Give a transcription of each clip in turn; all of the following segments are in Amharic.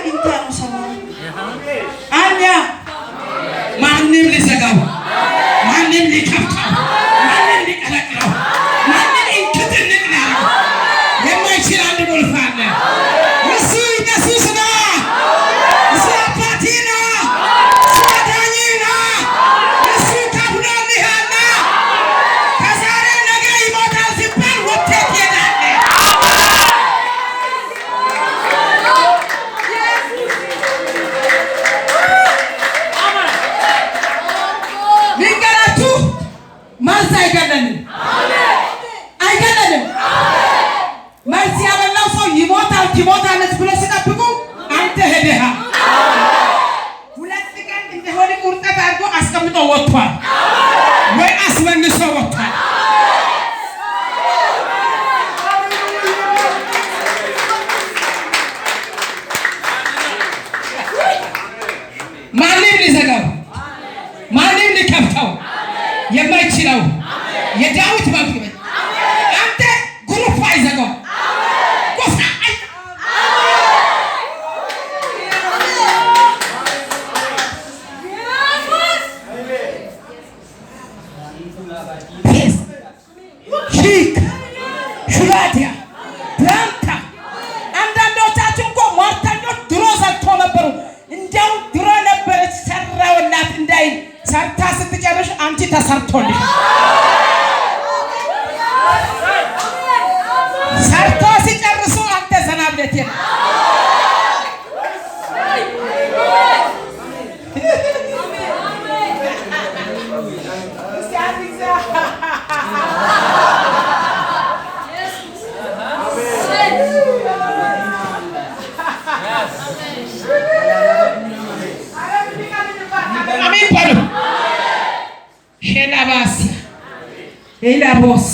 ኢንተር ሰማው አንያ ማንም ሊዘጋው ማንም ሊከፍተው ማንም ሊቀለቅለው ማንም እንክትንቅ ነው የማይችል አንድ ጎልፍ አለ። እሱ ኢየሱስ ነው። እሱ አባቴ ነው። እሱ አዳኜ ነው። እሱ ከፍሎልሃልና ከዛሬ ነገ ይሞታል ሲባል ወጥተህ ትሄዳለህ። ልንገራችሁ መልስ አይገለንም አይገለንም። መልስ ያበላው ሰው ይሞታል ትሞታለች ብሎ ሲጠብቁ አንተ ሄደሃል። ሁለት ቀን እንደሆነ ቁርጠት አድርጎ አስቀምጦ ወጥቷል ወይ አስመንሶ ወጥቷል። ማንም ሊዘጋው ማንም ሊከፍተው የማይችለው የዳዊት መብት አንተ ግሩፕ አይዘጋው ጎሳ ሺክ ሹላቲያ ፕላንታ አንዳንዶቻችን እኮ ሟርተኞች ድሮ ሰርቶ ነበሩ። እንዲያው ድሮ ነበረች ሰራውላት እንዳይ ሰርታ ስትጨርሽ አንቺ ተሰርቶልሽ ሰርቶ ሲጨርሱ አንተ ዘና ብለህ ትሄዳለህ። አሜን በሉ። ሄላባሲ ሄላቦሲ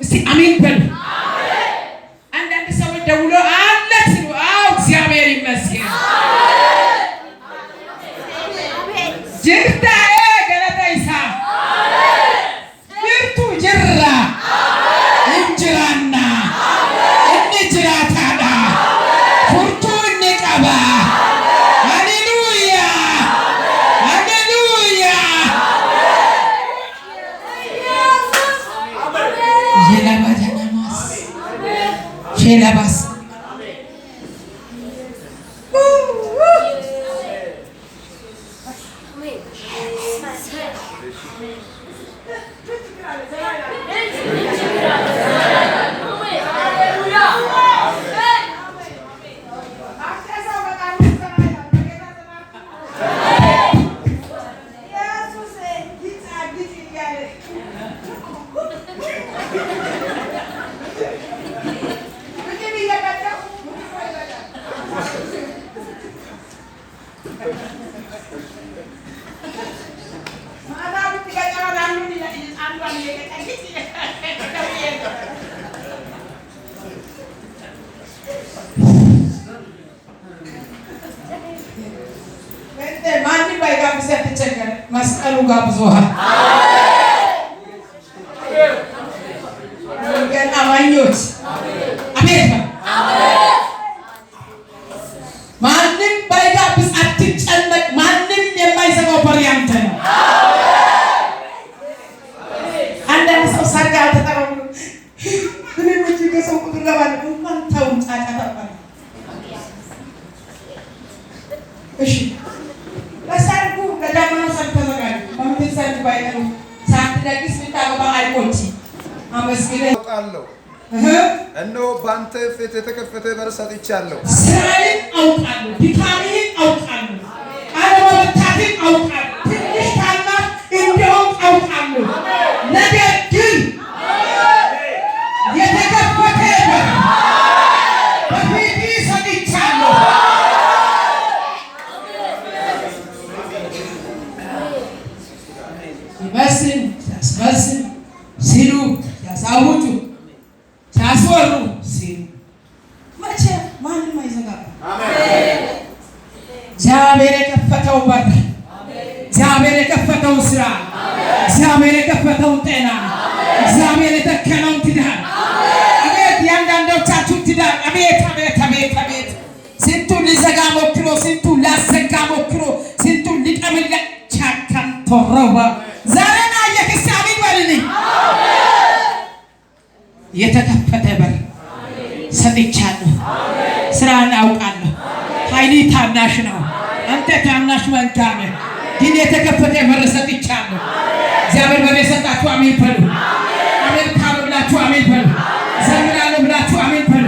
እስቲ አሜን በሉ። አንዳንድ ሰዎች ደውሎ አለ ሲሉ አዎ እግዚአብሔር ይመስገን ጅርታ ገለታ ይሳ ብርቱ ጅራ እንጅራና እንጅራታዳ ፉርቱ እንቀባ ሃሌሉያ ሃሌሉያ የላባዳናማስ ሼላባስ ማንም ባይጋብዝ አትቸገር። መስቀሉ ጋብዞሃል። ገና አማኞች አሜን። ማንም ባይጋብዝ አትጨነቅ። ማንም የማይዘጋው በር ያንተ ነው። አንዳንድ ሰው ሰርግ አልተጠራም ብሎ እኔ መቼ ከሰው ቁጥር ለማለት እንኳን ተው ጫጫታ ባለ እሺ ለሰርጉ ለዳመናው ሰርግ ተዘጋጅ። በምትል ሰርግ ባይቀሩ ሳትደግስ ብታገባ አይቆጭ አመስግነህ አውቃለሁ እነሆ በአንተ ፊት የተከፈተ በር ሰጥቻለሁ። ስራዬን አውቃለሁ፣ ድካሜን አውቃለሁ፣ አለመበርታቴን አውቃለሁ፣ ትንሽ ታላቅ እንደሆንኩ አውቃለሁ። ነገር ግን የተከፈተ በር በፊትህ ሰጥቻለሁ። ይመስል ሲያስመስል ሲሉ ሲያሳውጁ ሲያስወሩ ሲሉ መቼ ማንም አይዘጋም። እግዚአብሔር የከፈተው በር፣ እግዚአብሔር የከፈተው ስራ፣ እግዚአብሔር የከፈተው ጤና፣ እግዚአብሔር የተከለው ትዳር፣ አቤት ያንዳንዶቻችሁ ትዳር አቤት አቤት አቤት አቤት ስንቱ ሊዘጋ ስንቱ ላዘጋ ሞክሮ ስንቱ ሊቀብለ ቻካን ተረባ ዛሬና የክሳቢ በልልኝ የተከፈተ በር ሰጥቻለሁ። ስራን አውቃለሁ። ኃይሊ ታናሽ ነው፣ አንተ ታናሽ መንጋ ነህ። ግን የተከፈተ በር ሰጥቻለሁ። እግዚአብሔር በር የሰጣችሁ አሜን በሉ። አሜን ካሉ ብላችሁ አሜን በሉ። ዘምራለሁ ብላችሁ አሜን በሉ።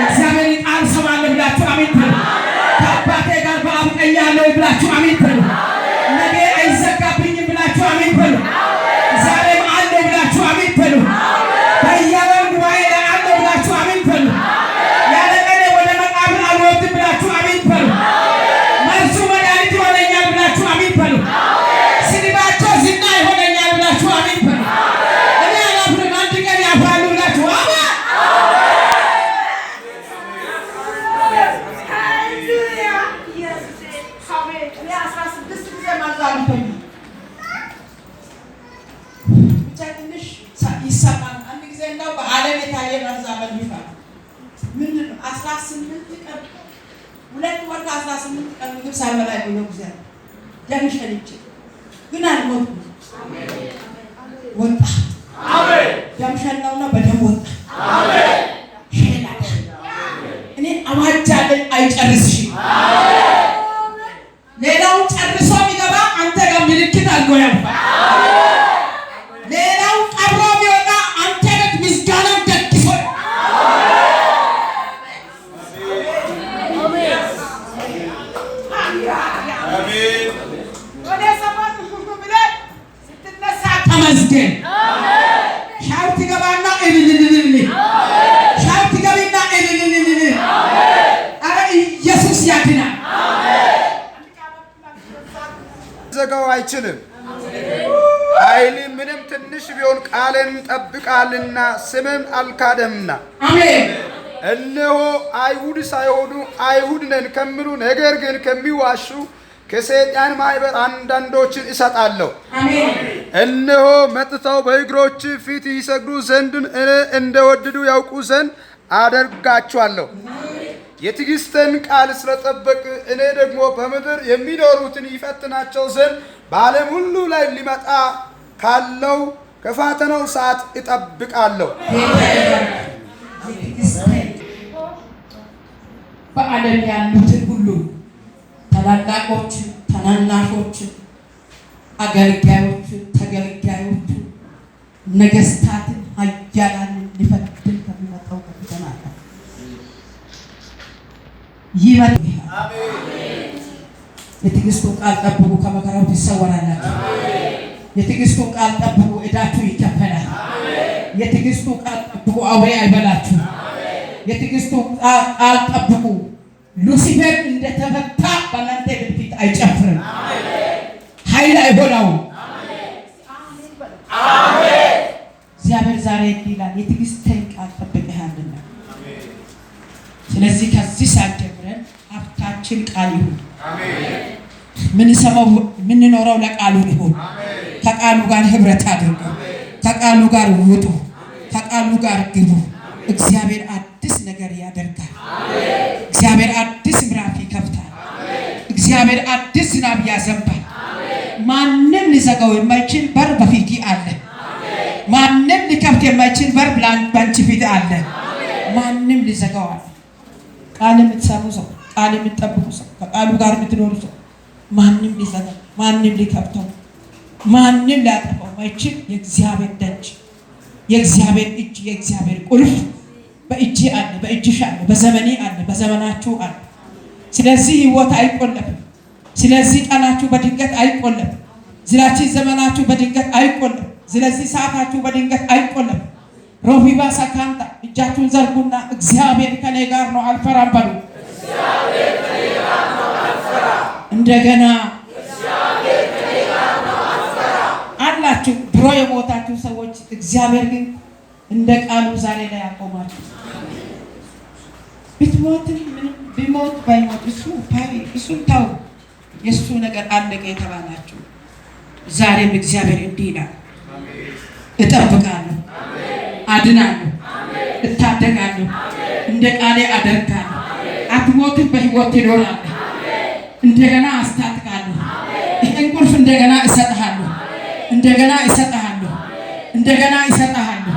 እግዚአብሔር ቃል ሰማለሁ ብላችሁ አሜን በሉ። ከአባቴ ጋር በአብ ቀኝ አለሁ ብላችሁ አሜን በሉ። ነገ አይዘጋብኝም ብላችሁ አሜን በሉ። ዛሬም አለሁ ብላችሁ አሜን በሉ። በያለው ጉባኤ ላይ አለሁ ብላችሁ አሜን በሉ። ያለ ቀኔ ወደ መቃብር አልወርድም ብላችሁ አሜን በሉ። መልሱ መድኃኒት ይሆነኛል ብላችሁ አሜን በሉ። ስድባቸው ዝና ይሆነኛል ብላችሁ አሜን በሉ። እኔ አላፍርም፣ አንድ ቀን ያፍራሉ ብላችሁ አሜን። ይሰማል። አንድ ጊዜ እንደው በዓለም የታየ መርዛመት ይፋል ምንድን ነው? 18 ቀን 2 ወር ከ18 ቀን ምግብ ሳልበላ የቆየው ጊዜ ደም ሸልቼ ግን አልሞትኩም። ወጣ ደም ሸላውና በደም ወጣ። ሸላ እኔ አዋጃለኝ አይጨርስሽም። ሌላው ጨርሶ የሚገባ አንተ ጋር ምልክት አድርጎ ያልፋል። ሌላው ቀብሮ ቢወጣ አንተ ቤት ምስጋና ደግሶ ወደ ሰማን ብለህ ስትነሳ ተመስገን። ሻውት ገባና እልልልልል ሻውት ገቢና እልልልልል። ኧረ ኢየሱስ ያድናል። ዘጋው አይችልም። ኃይል ምንም ትንሽ ቢሆን ቃልን ጠብቃልና ስምም አልካደምና። አሜን። እነሆ አይሁድ ሳይሆኑ አይሁድ ነን ከሚሉ ነገር ግን ከሚዋሹ ከሰይጣን ማህበር አንዳንዶችን እሰጣለሁ። አሜን። እነሆ መጥተው በእግሮች ፊት ይሰግዱ ዘንድ እኔ እንደወደዱ ያውቁ ዘንድ አደርጋቸዋለሁ። የትዕግስትን ቃል ስለጠበቅ እኔ ደግሞ በምድር የሚኖሩትን ይፈትናቸው ዘንድ በዓለም ሁሉ ላይ ሊመጣ ካለው ከፈተናው ሰዓት እጠብቃለሁ። በዓለም ያሉትን ሁሉ ታላላቆች፣ ታናናሾች፣ አገልጋዮች፣ ተገልጋዮች፣ ነገስታትን ኃያላንን ሊፈትን ከሚመጣው ፈተና ይመጣል። የትዕግስቱን ቃል ጠብቁ፣ ከመከራው ትሰወራላችሁ። የትዕግስቱን ቃል ጠብቁ፣ ዕዳችሁ ይከፈላል። የትዕግስቱን ቃል ጠብቁ፣ አውሬ አይበላችሁ። የትዕግስቱን ቃል ጠብቁ፣ ሉሲፌር እንደተፈታ በእናንተ ፊት አይጨፍርም፣ ኃይል አይሆነውም። እግዚአብሔር ዛሬ ይላል የትዕግስትን ቃል ጠብቀሃልና። ስለዚህ ከዚህ ሰዓት ጀምረን ሀብታችን ቃል ይሁን። ምንሰማው ምንኖረው ለቃሉ ይሁን። ከቃሉ ጋር ህብረት አድርጉ። ከቃሉ ጋር ውጡ። ከቃሉ ጋር ግቡ። እግዚአብሔር አዲስ ነገር ያደርጋል። እግዚአብሔር አዲስ ምዕራፍ ይከፍታል። እግዚአብሔር አዲስ ዝናብ ያዘንባል። ማንም ሊዘጋው የማይችል በር በፊት አለ። ማንም ሊከፍት የማይችል በር ባንቺ ፊት አለ። ማንም ሊዘጋው አለ። ቃል የምትሰሙ ሰው፣ ቃል የምትጠብቁ ሰው፣ ከቃሉ ጋር የምትኖሩ ሰው ማንም ሊዘጋው፣ ማንም ሊከፍተው፣ ማንም ሊያጠፋው የማይችል የእግዚአብሔር ደጅ፣ የእግዚአብሔር እጅ፣ የእግዚአብሔር ቁልፍ በእጅ አለ፣ በእጅሽ አለ፣ በዘመኔ አለ፣ በዘመናችሁ አለ። ስለዚህ ህይወት አይቆለፍም። ስለዚህ ቀናችሁ በድንገት አይቆለፍም። ስለዚህ ዘመናችሁ በድንገት አይቆለፍም። ስለዚህ ሰዓታችሁ በድንገት አይቆለፍም። ሮቢባ ሳካንታ እጃችሁን ዘርጉና እግዚአብሔር ከኔ ጋር ነው አልፈራም በሉ። እግዚአብሔር ከኔ ጋር ነው አልፈራም። እንደገና እግዚአብሔር ከኔ ጋር ነው አልፈራም አላችሁ። ድሮ የሞታችሁ ሰዎች እግዚአብሔር ግን እንደ ቃሉ ዛሬ ላይ ያቆማችሁ። ብትሞትም ምንም ቢሞት ባይሞት እሱን ተው፣ የእሱ ነገር አለቀ የተባላችሁ ዛሬም እግዚአብሔር እንዲህ ይላል፣ እጠብቃለሁ፣ አድናለሁ፣ እታደጋለሁ፣ እንደ ቃሌ አደርጋለሁ። አትሞትም፣ በህይወት ትኖራለህ። እንደገና አስታጥቃለሁ። ይህን ቁልፍ እንደገና እሰጥሃለሁ። እንደገና እሰጥሃለሁ። እንደገና እሰጥሃለሁ።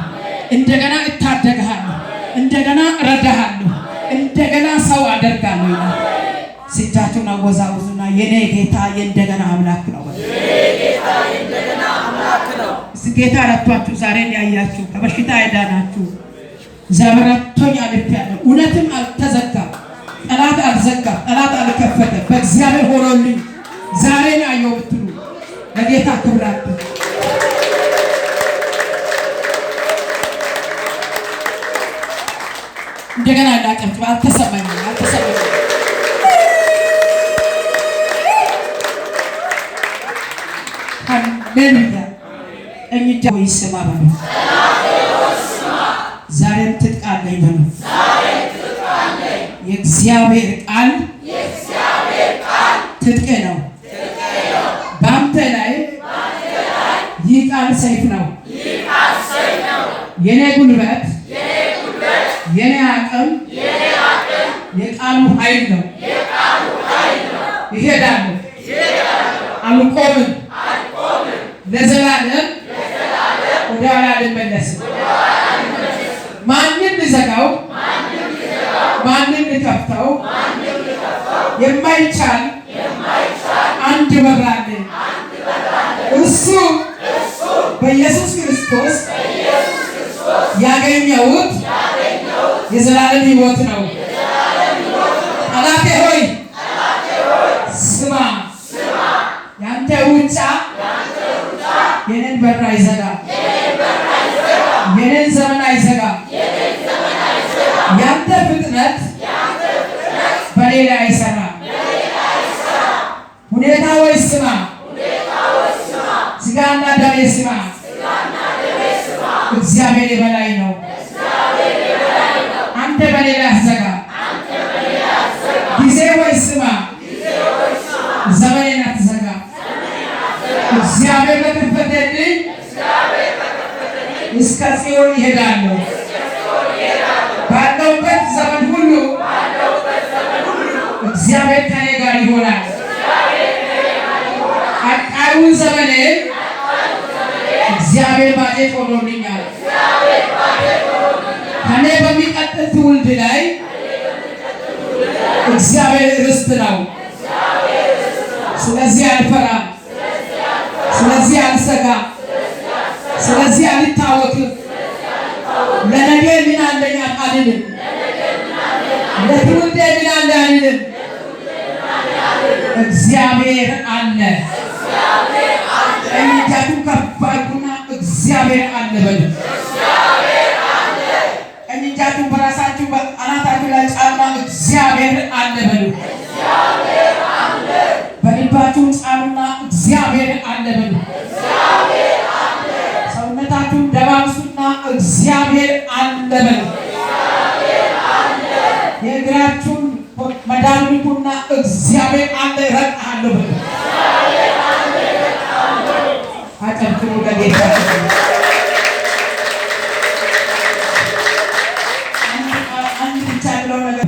እንደገና እታደግሃለሁ። እንደገና እረዳሃለሁ። እንደገና ሰው አደርጋለሁ ይላል። እጃችሁን አወዛውዙና የኔ ጌታ የእንደገና አምላክ ነው። ጌታ ረድቷችሁ ዛሬን ያያችሁ ከበሽታ የዳናችሁ ዘብረቶኝ አልፌያለሁ። እውነትም አልተዘጋም። ጠላት አልዘጋም። ጠላት አልከፈተም። በእግዚአብሔር ሆኖልኝ ዛሬን አየሁ ብትሉ ለጌታ ክብራት እንደገና ላጨብጭብ። አልተሰማኝም። ሃሌሉያ። ቀኝ እጃችሁ ይስማ በሉ። ዛሬም ትጥቅ አለኝ በሉ። የእግዚአብሔር ቃል ትጥቅ ነው። በአንተ ላይ ይህ ቃል ሰይፍ ነው። የኔ ጉልበት የኔ አቅም የቃሉ ኃይል ነው። ይሄዳለሁ፣ አልቆምም። ለዘላለም ወደ ኋላ አልመለስም። ማንም ሊዘጋው ማንም ሊከፍተው የማይቻል አንድ በር አለ። እሱ በኢየሱስ ክርስቶስ ያገኘሁት የዘላለም ሕይወት ነው። ጠላቴ ሆይ ስማ፣ ያንተ ሩጫ የኔን በር አይዘጋም። የኔን ዘመን አይዘጋም። ያንተ ፍጥነት በኔ ላይ አይሰራም። ሁኔታዎች ስማ፣ ስጋና ደሜ ስማ፣ እግዚአብሔር የበላይ ነው። አንተ በኔ ላይ አትዘጋም። ጊዜዎች ስማ፣ ዘመኔን አትዘጋም። እግዚአብሔር በከፈተልኝ እስከ ጽዮን ይሄዳለሁ። ባለውበት ዘመን ሁሉ እግዚአብሔር ከኔ ጋር ይሆናል። ቀጣዩን ዘመኔን እግዚአብሔር ባጤ ሆኖልኛል። ከኔ በሚቀጥል ትውልድ ላይ እግዚአብሔር ርስት ነው። ስለዚህ አልፈራም። ስለዚህ አልሰጋም። ስለዚህ አልታወክም። ለነገ ምን አለኝ አልልም። ለትውልዴ ምን አለ አልልም። እግዚአብሔር አለ። እጃችሁን ከፍ አድርጉና እግዚአብሔር አለ በሉ። እጃችሁን በራሳችሁ በአናታችሁ ላይ ጫኑና እግዚአብሔር አለ በሉ። በልባችሁ ጫኑና እግዚአብሔር አለ በሉ። ሰውነታችሁን ደባብሱና እግዚአብሔር አለ በሉ። የእግራችሁን መዳን ልኩና እግዚአብሔር አለ እረግጥሃለሁ በሉ። አጨብጭቡ ለጌታ። አንድ ብቻ ብለው ነገር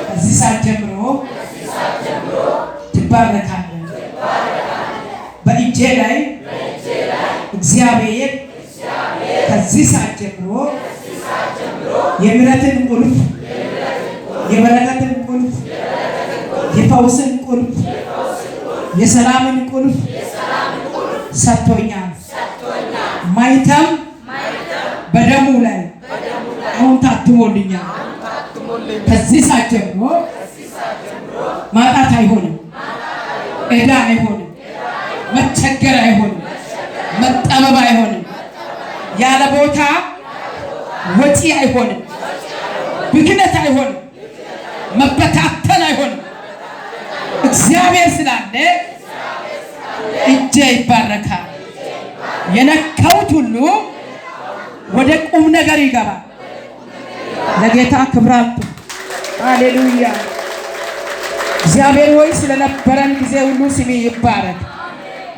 ከዚህ ሰዓት ጀምሮ ትባረካለህ። በእጄ ላይ እግዚአብሔር ከዚህ ሰዓት ጀምሮ የምሕረትን ቁልፍ፣ የበረከትን ቁልፍ፣ የፈውስን ቁልፍ፣ የሰላምን ቁልፍ ሰጥቶኛል። ማይተም በደሙ ላይ አሁን ታትሞልኛል። ከዚህ ሰዓት ጀምሮ ማጣት አይሆንም፣ ዕዳ አይሆንም፣ መቸገር አይሆንም፣ መጠበብ አይሆንም፣ ያለ ቦታ ወጪ አይሆንም፣ ብክነት አይሆንም፣ መበታተን አይሆንም። እግዚአብሔር ስላለ እጄ ይባረካል። የነካሁት ሁሉ ወደ ቁም ነገር ይገባል። ለጌታ ክብር አምጡ። ሃሌሉያ። እግዚአብሔር ሆይ ስለነበረን ጊዜ ሁሉ ስሜ ይባረክ።